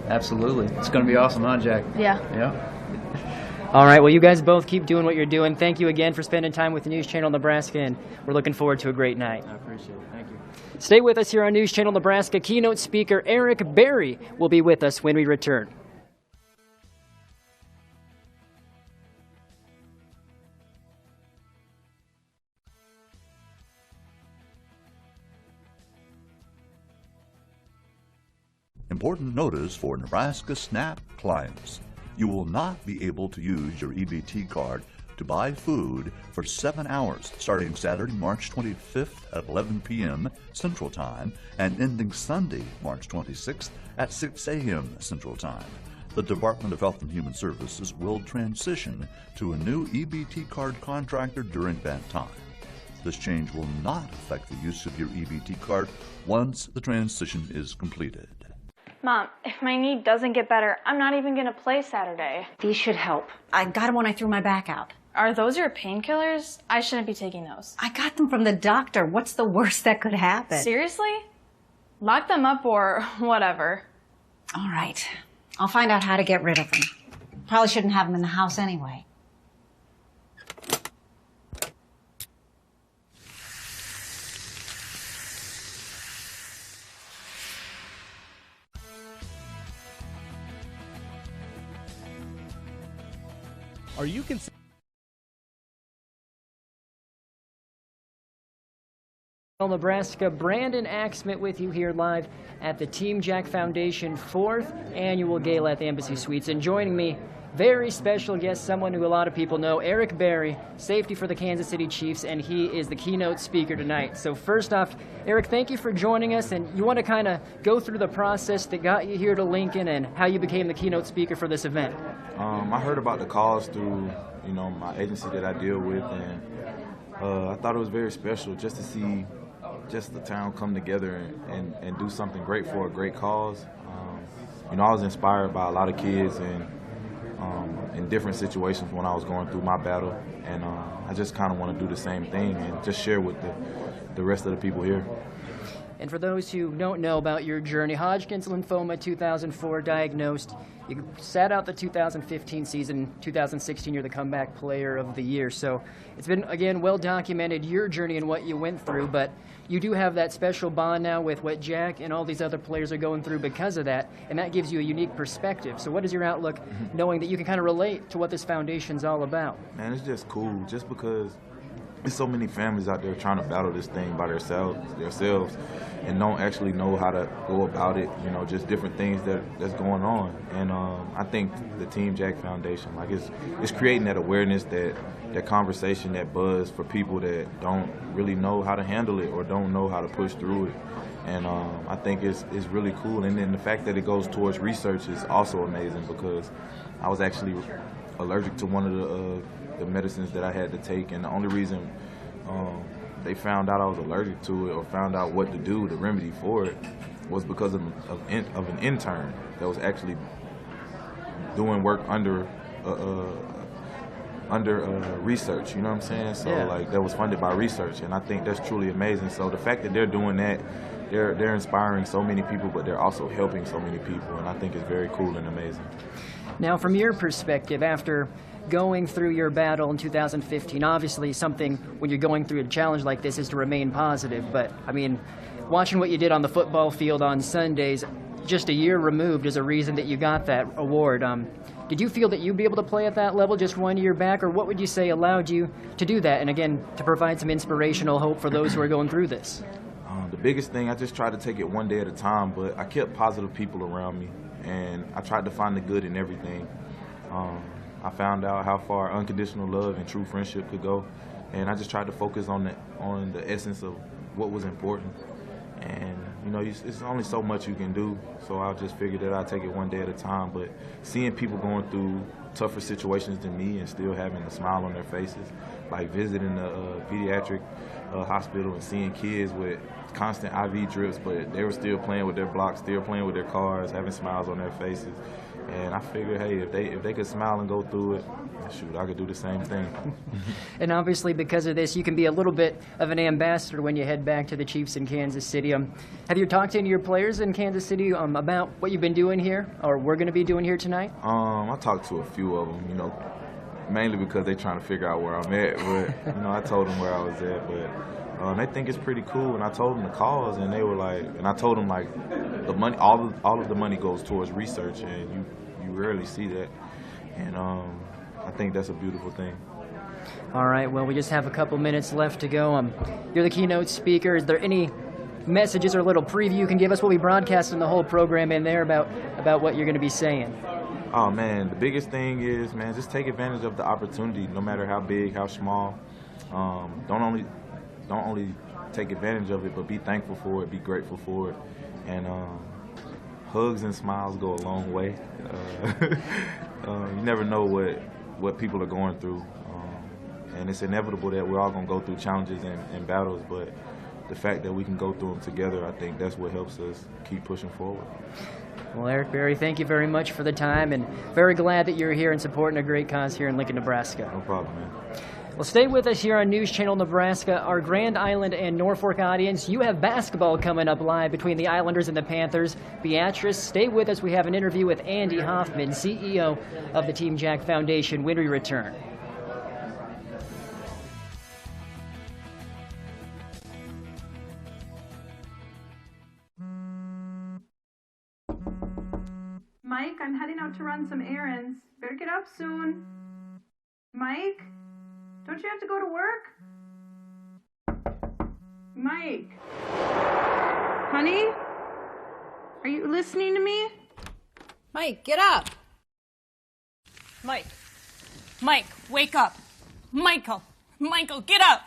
Absolutely. It's going to be awesome, huh, Jack? Yeah. Yeah. All right, well, you guys both keep doing what you're doing. Thank you again for spending time with News Channel Nebraska, and we're looking forward to a great night. I appreciate it. Thank you. Stay with us here on News Channel Nebraska. Keynote speaker Eric Berry will be with us when we return. Important notice for Nebraska SNAP clients. You will not be able to use your EBT card to buy food for 7 hours starting Saturday, March 25th at 11 p.m. Central Time and ending Sunday, March 26th at 6 a.m. Central Time. The Department of Health and Human Services will transition to a new EBT card contractor during that time. This change will not affect the use of your EBT card once the transition is completed. Mom, if my knee doesn't get better, I'm not even going to play Saturday. These should help. I got them when I threw my back out. Are those your painkillers? I shouldn't be taking those. I got them from the doctor. What's the worst that could happen? Seriously? Lock them up or whatever. All right. I'll find out how to get rid of them. Probably shouldn't have them in the house anyway. Are you considering Nebraska, Brandon Axmit with you here live at the Team Jack Foundation 4th Annual Gala at the Embassy Suites. And joining me, very special guest, someone who a lot of people know, Eric Berry, safety for the Kansas City Chiefs, and he is the keynote speaker tonight. So first off, Eric, thank you for joining us, and you want to kind of go through the process that got you here to Lincoln and how you became the keynote speaker for this event. I heard about the cause through, my agency that I deal with, and I thought it was very special just to see just the town come together and do something great for a great cause. I was inspired by a lot of kids and in different situations when I was going through my battle, and I just kind of want to do the same thing and just share with the rest of the people here. And for those who don't know about your journey, Hodgkin's lymphoma, 2004 diagnosed. You sat out the 2015 season. 2016, you're the comeback player of the year. So it's been, again, well documented, your journey and what you went through, but you do have that special bond now with what Jack and all these other players are going through because of that, and that gives you a unique perspective. So what is your outlook knowing that you can kind of relate to what this foundation's all about? Man, it's just cool, just because there's so many families out there trying to battle this thing by themselves and don't actually know how to go about it, just different things that's going on. And I think the Team Jack Foundation, it's creating that awareness, that conversation, that buzz for people that don't really know how to handle it or don't know how to push through it. And I think it's really cool. And then the fact that it goes towards research is also amazing, because I was actually allergic to one of the medicines that I had to take, and the only reason they found out I was allergic to it or found out what to do, the remedy for it, was because of an intern that was actually doing work under research, you know what I'm saying? So that was funded by research, and I think that's truly amazing. So the fact that they're doing that, they're inspiring so many people, but they're also helping so many people, and I think it's very cool and amazing. Now, from your perspective, after going through your battle in 2015, obviously something when you're going through a challenge like this is to remain positive, but I mean, watching what you did on the football field on Sundays, just a year removed is a reason that you got that award. Did you feel that you'd be able to play at that level just 1 year back, or what would you say allowed you to do that, and again, to provide some inspirational hope for those who are going through this? The biggest thing, I just tried to take it one day at a time, but I kept positive people around me, and I tried to find the good in everything. I found out how far unconditional love and true friendship could go, and I just tried to focus on the essence of what was important. And it's only so much you can do, so I just figured that I'd take it one day at a time. But seeing people going through tougher situations than me and still having a smile on their faces, like visiting the pediatric hospital and seeing kids with constant IV drips, but they were still playing with their blocks, still playing with their cars, having smiles on their faces. And I figured, hey, if they could smile and go through it, shoot, I could do the same thing. And obviously, because of this, you can be a little bit of an ambassador when you head back to the Chiefs in Kansas City. Have you talked to any of your players in Kansas City about what you've been doing here, or we're going to be doing here tonight? I talked to a few of them, mainly because they're trying to figure out where I'm at. But, I told them where I was at, but they think it's pretty cool. And I told them the cause, and they were like, and I told them, like, the money, all of the money goes towards research, and you rarely see that. And I think that's a beautiful thing. All right, well, we just have a couple minutes left to go. You're the keynote speaker. Is there any messages or a little preview you can give us? We'll be broadcasting the whole program in there about what you're going to be saying. Oh, man, the biggest thing is, man, just take advantage of the opportunity, no matter how big, how small. Don't only take advantage of it, but be thankful for it, be grateful for it. And hugs and smiles go a long way. You never know what people are going through. And it's inevitable that we're all going to go through challenges and battles, but the fact that we can go through them together, I think that's what helps us keep pushing forward. Well, Eric Berry, thank you very much for the time, and very glad that you're here and supporting a great cause here in Lincoln, Nebraska. No problem, man. Well, stay with us here on News Channel Nebraska. Our Grand Island and Norfolk audience, you have basketball coming up live between the Islanders and the Panthers. Beatrice, stay with us. We have an interview with Andy Hoffman, CEO of the Team Jack Foundation, when we return. Mike, I'm heading out to run some errands. Better get up soon. Mike? Don't you have to go to work? Mike? Honey? Are you listening to me? Mike, get up! Mike, wake up! Michael, get up!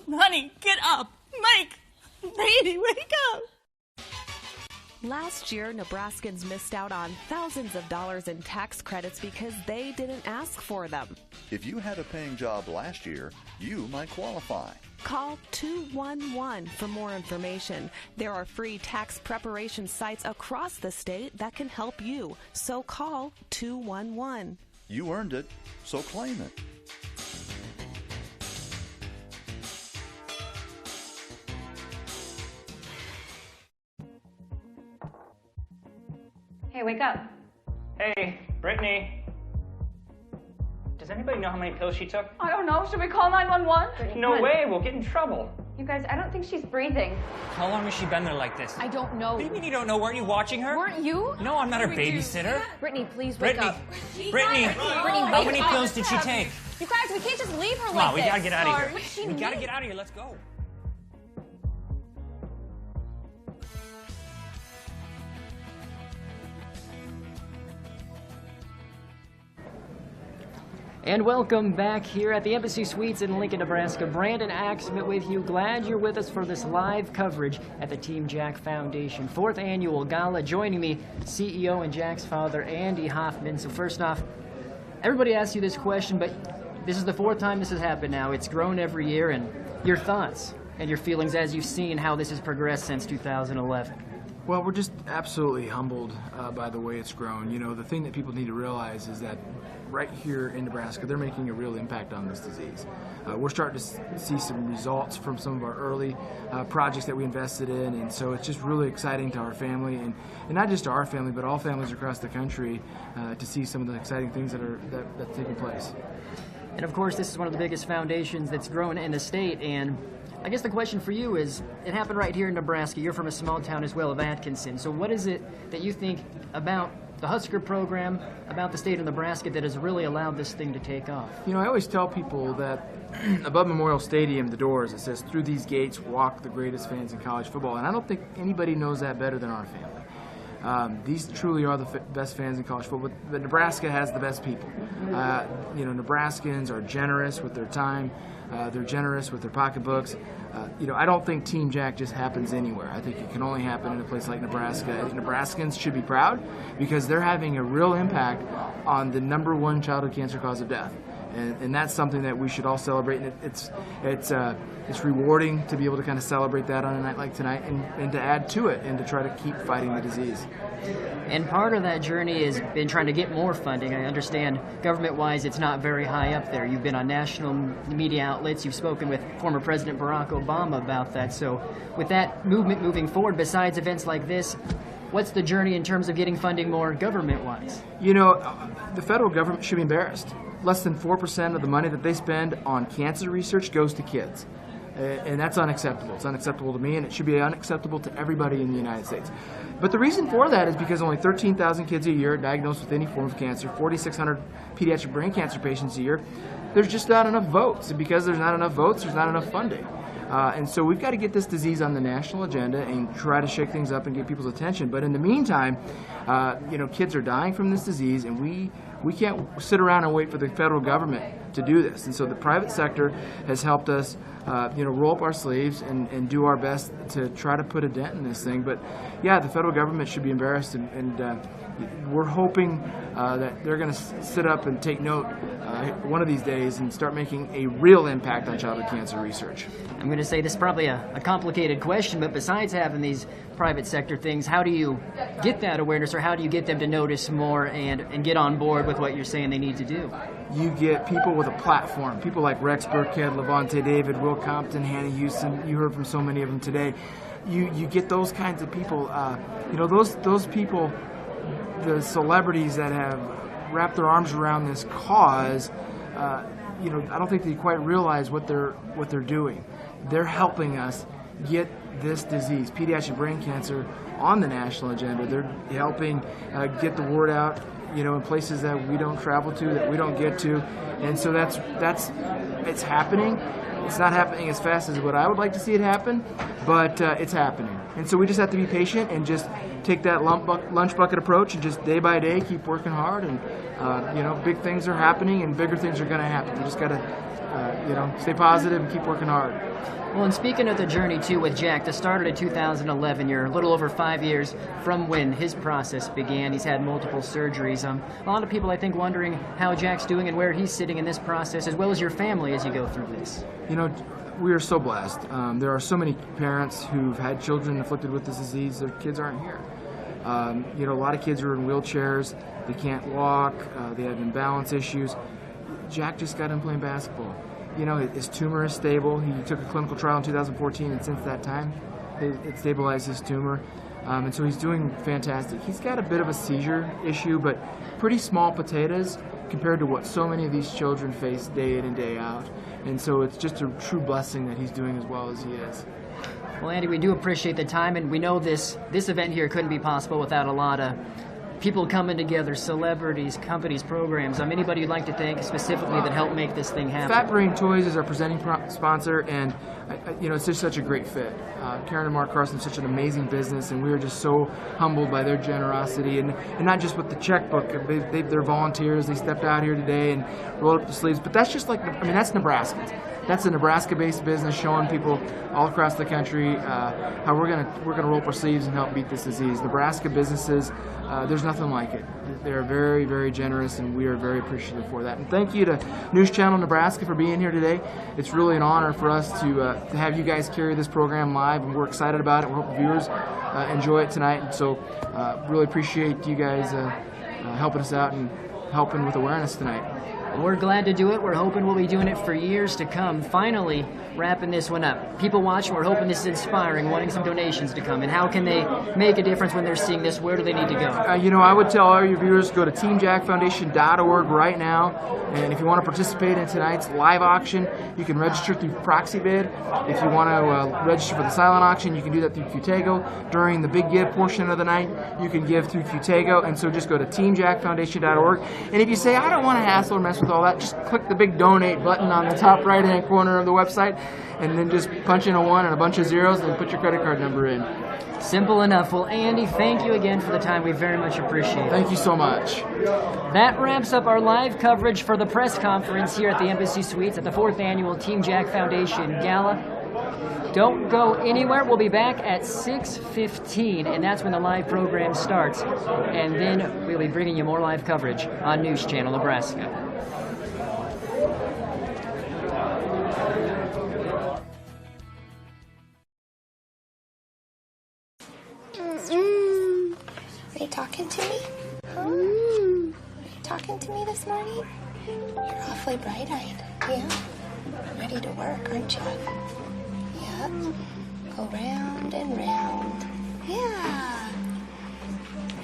Honey, get up! Mike, baby, wake up! Last year, Nebraskans missed out on thousands of dollars in tax credits because they didn't ask for them. If you had a paying job last year, you might qualify. Call 211 for more information. There are free tax preparation sites across the state that can help you. So call 211. You earned it, so claim it. Hey, wake up. Hey, Brittany. Does anybody know how many pills she took? I don't know. Should we call 911? No way, we'll get in trouble. You guys, I don't think she's breathing. How long has she been there like this? I don't know. What do you mean you don't know? Weren't you watching her? Weren't you? No, I'm not her babysitter. Brittany, please wake up. Brittany, how many pills did she take? You guys, we can't just leave her Come like on, we this. gotta get out of here. What does she We gotta mean? get out of here, let's go. And welcome back here at the Embassy Suites in Lincoln, Nebraska. Brandon Axman with you. Glad you're with us for this live coverage at the Team Jack Foundation 4th Annual Gala. Joining me, CEO and Jack's father, Andy Hoffman. So first off, everybody asks you this question, but this is the 4th time this has happened now. It's grown every year, and your thoughts and your feelings as you've seen how this has progressed since 2011. Well, we're just absolutely humbled by the way it's grown. You know, the thing that people need to realize is that right here in Nebraska, they're making a real impact on this disease. We're starting to see some results from some of our early projects that we invested in, and so it's just really exciting to our family, and not just to our family, but all families across the country to see some of the exciting things that are taking place. And of course, this is one of the biggest foundations that's grown in the state, and I guess the question for you is, it happened right here in Nebraska. You're from a small town as well of Atkinson. So what is it that you think about the Husker program, about the state of Nebraska, that has really allowed this thing to take off? You know, I always tell people that above Memorial Stadium, the doors, it says, "Through these gates walk the greatest fans in college football." And I don't think anybody knows that better than our family. These truly are the best fans in college football, but Nebraska has the best people. You know, Nebraskans are generous with their time. They're generous with their pocketbooks. You know, I don't think Team Jack just happens anywhere. I think it can only happen in a place like Nebraska. I think Nebraskans should be proud because they're having a real impact on the #1 childhood cancer cause of death. And that's something that we should all celebrate. And it's rewarding to be able to kind of celebrate that on a night like tonight, and to add to it and to try to keep fighting the disease. And part of that journey has been trying to get more funding. I understand government-wise it's not very high up there. You've been on national media outlets. You've spoken with former President Barack Obama about that. So with that movement moving forward, besides events like this, what's the journey in terms of getting funding more government-wise? You know, the federal government should be embarrassed. Less than 4% of the money that they spend on cancer research goes to kids. And that's unacceptable. It's unacceptable to me, and it should be unacceptable to everybody in the United States. But the reason for that is because only 13,000 kids a year are diagnosed with any form of cancer, 4,600 pediatric brain cancer patients a year. There's just not enough votes. And because there's not enough votes, there's not enough funding. And so we've got to get this disease on the national agenda and try to shake things up and get people's attention. But in the meantime, kids are dying from this disease, and we can't sit around and wait for the federal government to do this. And so the private sector has helped us roll up our sleeves and do our best to try to put a dent in this thing. But yeah, the federal government should be embarrassed, and we're hoping that they're going to sit up and take note one of these days and start making a real impact on childhood cancer research. I'm going to say this is probably a complicated question, but besides having these private sector things, how do you get that awareness, or how do you get them to notice more and get on board with what you're saying they need to do? You get people with a platform, people like Rex Burkhead, Levante David, Will Compton, Hannah Houston. You heard from so many of them today. You get those kinds of people. Those people, the celebrities that have wrapped their arms around this cause. I don't think they quite realize what they're doing. They're helping us get this disease, pediatric brain cancer, on the national agenda. They're helping get the word out, in places that we don't travel to, that we don't get to, and so it's happening. It's not happening as fast as what I would like to see it happen, but it's happening. And so we just have to be patient and just take that lunch bucket approach and just day by day keep working hard. And big things are happening and bigger things are going to happen. We just got to stay positive and keep working hard. Well, and speaking of the journey, too, with Jack, that started in 2011, you're a little over 5 years from when his process began. He's had multiple surgeries. A lot of people, I think, wondering how Jack's doing and where he's sitting in this process, as well as your family as you go through this. We are so blessed. There are so many parents who've had children afflicted with this disease. Their kids aren't here. A lot of kids are in wheelchairs. They can't walk. They have imbalance issues. Jack just got in playing basketball. His tumor is stable. He took a clinical trial in 2014, and since that time, it stabilized his tumor. And so he's doing fantastic. He's got a bit of a seizure issue, but pretty small potatoes compared to what so many of these children face day in and day out. And so it's just a true blessing that he's doing as well as he is. Well, Andy, we do appreciate the time, and we know this event here couldn't be possible without a lot of people coming together, celebrities, companies, programs. Anybody you'd like to thank specifically that helped make this thing happen? Fat Brain Toys is our presenting sponsor, and it's just such a great fit. Karen and Mark Carson, such an amazing business, and we are just so humbled by their generosity, and not just with the checkbook. They're volunteers. They stepped out here today and rolled up the sleeves. But that's just that's Nebraskans. That's a Nebraska-based business showing people all across the country how we're gonna roll up our sleeves and help beat this disease. Nebraska businesses, there's nothing like it. They're very, very generous, and we are very appreciative for that. And thank you to News Channel Nebraska for being here today. It's really an honor for us to have you guys carry this program live, and we're excited about it. We hope the viewers enjoy it tonight. And so, really appreciate you guys helping us out and helping with awareness tonight. We're glad to do it. We're hoping we'll be doing it for years to come. Finally, wrapping this one up. People watching, we're hoping this is inspiring, wanting some donations to come. And how can they make a difference when they're seeing this? Where do they need to go? I would tell all your viewers, go to teamjackfoundation.org right now. And if you want to participate in tonight's live auction, you can register through Proxy Bid. If you want to register for the silent auction, you can do that through Qtego. During the big give portion of the night, you can give through Qtego. And so just go to teamjackfoundation.org. And if you say, I don't want to hassle or mess with all that, just click the big donate button on the top right-hand corner of the website, and then just punch in a 1 and a bunch of zeros and put your credit card number in. Simple enough. Well, Andy, thank you again for the time. We very much appreciate it. Thank you so much. That wraps up our live coverage for the press conference here at the Embassy Suites at the 4th Annual Team Jack Foundation Gala. Don't go anywhere. We'll be back at 6:15, and that's when the live program starts. And then we'll be bringing you more live coverage on News Channel Nebraska. talking to me? Huh? Are you talking to me this morning? You're awfully bright-eyed. Yeah? Ready to work, aren't you? Yeah. Go round and round. Yeah.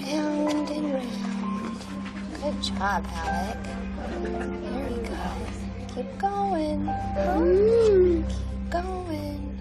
Round and round. Good job, Alec. Very good. Keep going. Huh? Keep going.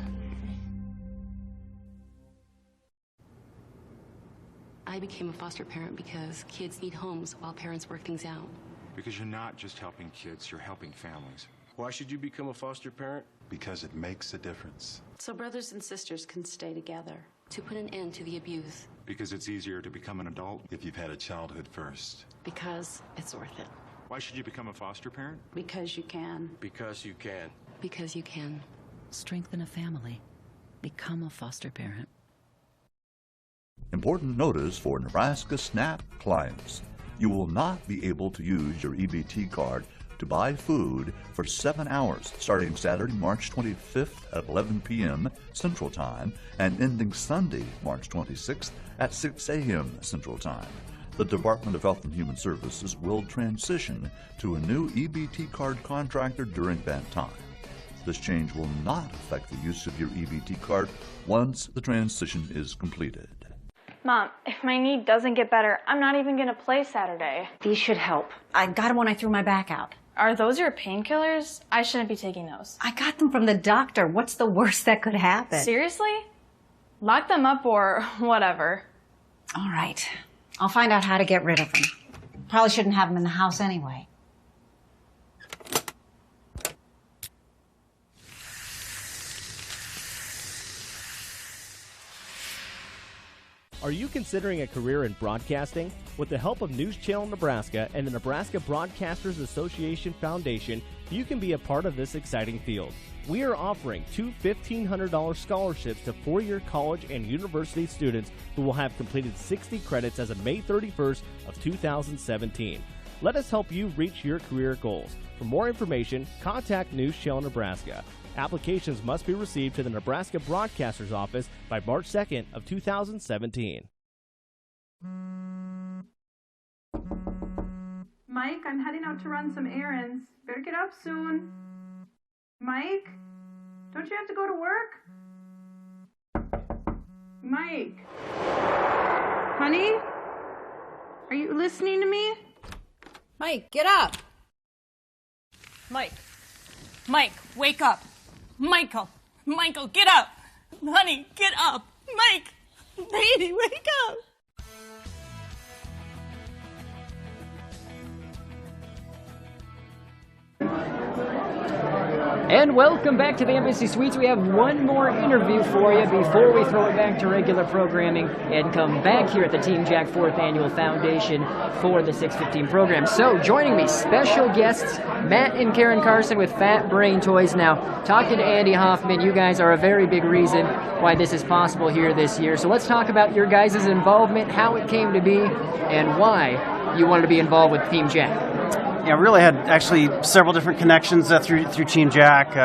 I became a foster parent because kids need homes while parents work things out. Because you're not just helping kids, you're helping families. Why should you become a foster parent? Because it makes a difference. So brothers and sisters can stay together. To put an end to the abuse. Because it's easier to become an adult if you've had a childhood first. Because it's worth it. Why should you become a foster parent? Because you can. Because you can. Because you can. Strengthen a family. Become a foster parent. Important notice for Nebraska SNAP clients. You will not be able to use your EBT card to buy food for 7 hours starting Saturday, March 25th at 11 p.m. Central Time and ending Sunday, March 26th at 6 a.m. Central Time. The Department of Health and Human Services will transition to a new EBT card contractor during that time. This change will not affect the use of your EBT card once the transition is completed. Mom, if my knee doesn't get better, I'm not even going to play Saturday. These should help. I got them when I threw my back out. Are those your painkillers? I shouldn't be taking those. I got them from the doctor. What's the worst that could happen? Seriously? Lock them up or whatever. All right. I'll find out how to get rid of them. Probably shouldn't have them in the house anyway. Are you considering a career in broadcasting? With the help of News Channel Nebraska and the Nebraska Broadcasters Association Foundation, you can be a part of this exciting field. We are offering 2 $1,500 scholarships to four-year college and university students who will have completed 60 credits as of May 31st of 2017. Let us help you reach your career goals. For more information, contact News Channel Nebraska. Applications must be received to the Nebraska Broadcasters Office by March 2nd of 2017. Mike, I'm heading out to run some errands. Better get up soon. Mike, don't you have to go to work? Mike. Honey? Are you listening to me? Mike, get up. Mike. Mike, wake up. Michael, get up. Honey, get up. Mike, baby, wake up. And welcome back to the Embassy Suites. We have one more interview for you before we throw it back to regular programming and come back here at the Team Jack 4th Annual Foundation for the 615 program. So joining me, special guests, Matt and Karen Carson with Fat Brain Toys. Now, talking to Andy Hoffman, you guys are a very big reason why this is possible here this year. So let's talk about your guys' involvement, how it came to be, and why you wanted to be involved with Team Jack. Yeah, we really had actually several different connections through Team Jack.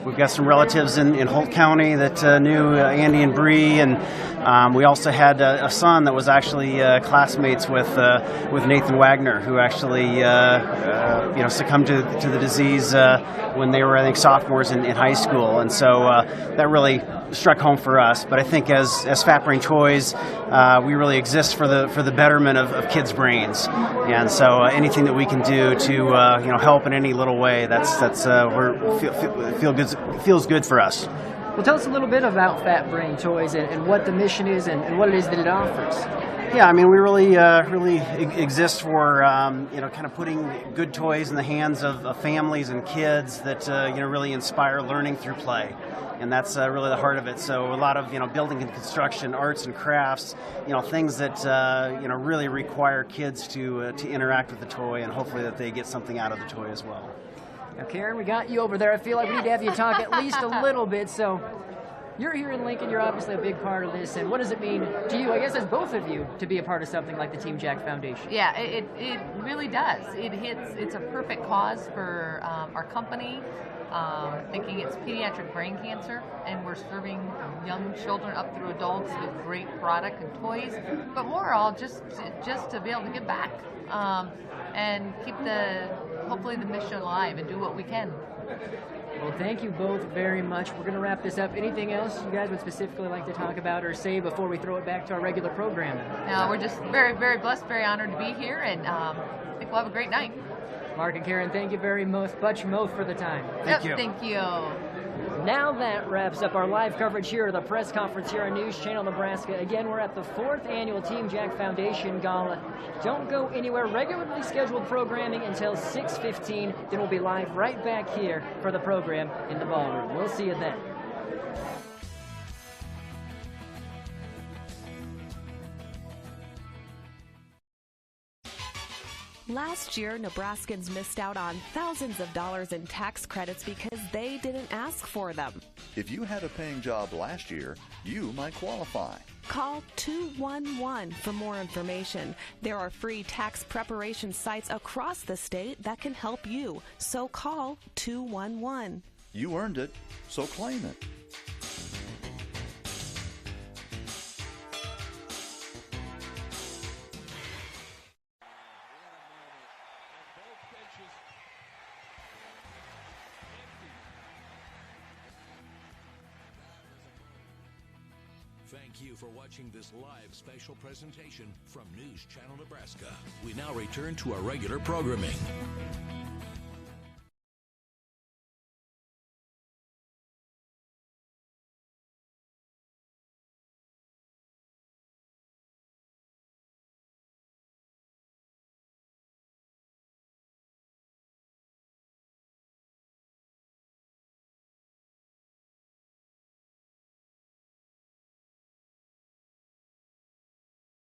We've got some relatives in Holt County that knew Andy and Bree, and we also had a son that was actually classmates with Nathan Wagner, who actually succumbed to the disease when they were, I think, sophomores in high school, and so that really struck home for us. But I think as Fat Brain Toys, we really exist for the betterment of kids' brains, and so anything that we can do to help in any little way, feels good for us. Well, tell us a little bit about Fat Brain Toys and what the mission is and what it is that it offers. Yeah, I mean, we really exist for kind of putting good toys in the hands of families and kids that really inspire learning through play. And that's really the heart of it. So a lot of building and construction, arts and crafts, things that really require kids to interact with the toy, and hopefully that they get something out of the toy as well. Now, Karen, we got you over there. I feel like we need to have you talk at least a little bit. So You're here in Lincoln. You're obviously a big part of this. And what does it mean to you, I guess as both of you, to be a part of something like the Team Jack Foundation? Yeah, it really does. It's a perfect cause for our company. Thinking it's pediatric brain cancer, and we're serving young children up through adults with great product and toys, but more all just to be able to give back and keep hopefully the mission alive and do what we can. Well, thank you both very much. We're going to wrap this up. Anything else you guys would specifically like to talk about or say before we throw it back to our regular programming? We're just very, very blessed, very honored to be here, and I think we'll have a great night. Mark and Karen, thank you very much for the time. Thank you. Now that wraps up our live coverage here at the press conference here on News Channel Nebraska. Again, we're at the 4th annual Team Jack Foundation Gala. Don't go anywhere. Regularly scheduled programming until 6:15. Then we'll be live right back here for the program in the ballroom. We'll see you then. Last year, Nebraskans missed out on thousands of dollars in tax credits because they didn't ask for them. If you had a paying job last year, you might qualify. Call 211 for more information. There are free tax preparation sites across the state that can help you. So call 211. You earned it, so claim it. Thank you for watching this live special presentation from News Channel Nebraska. We now return to our regular programming.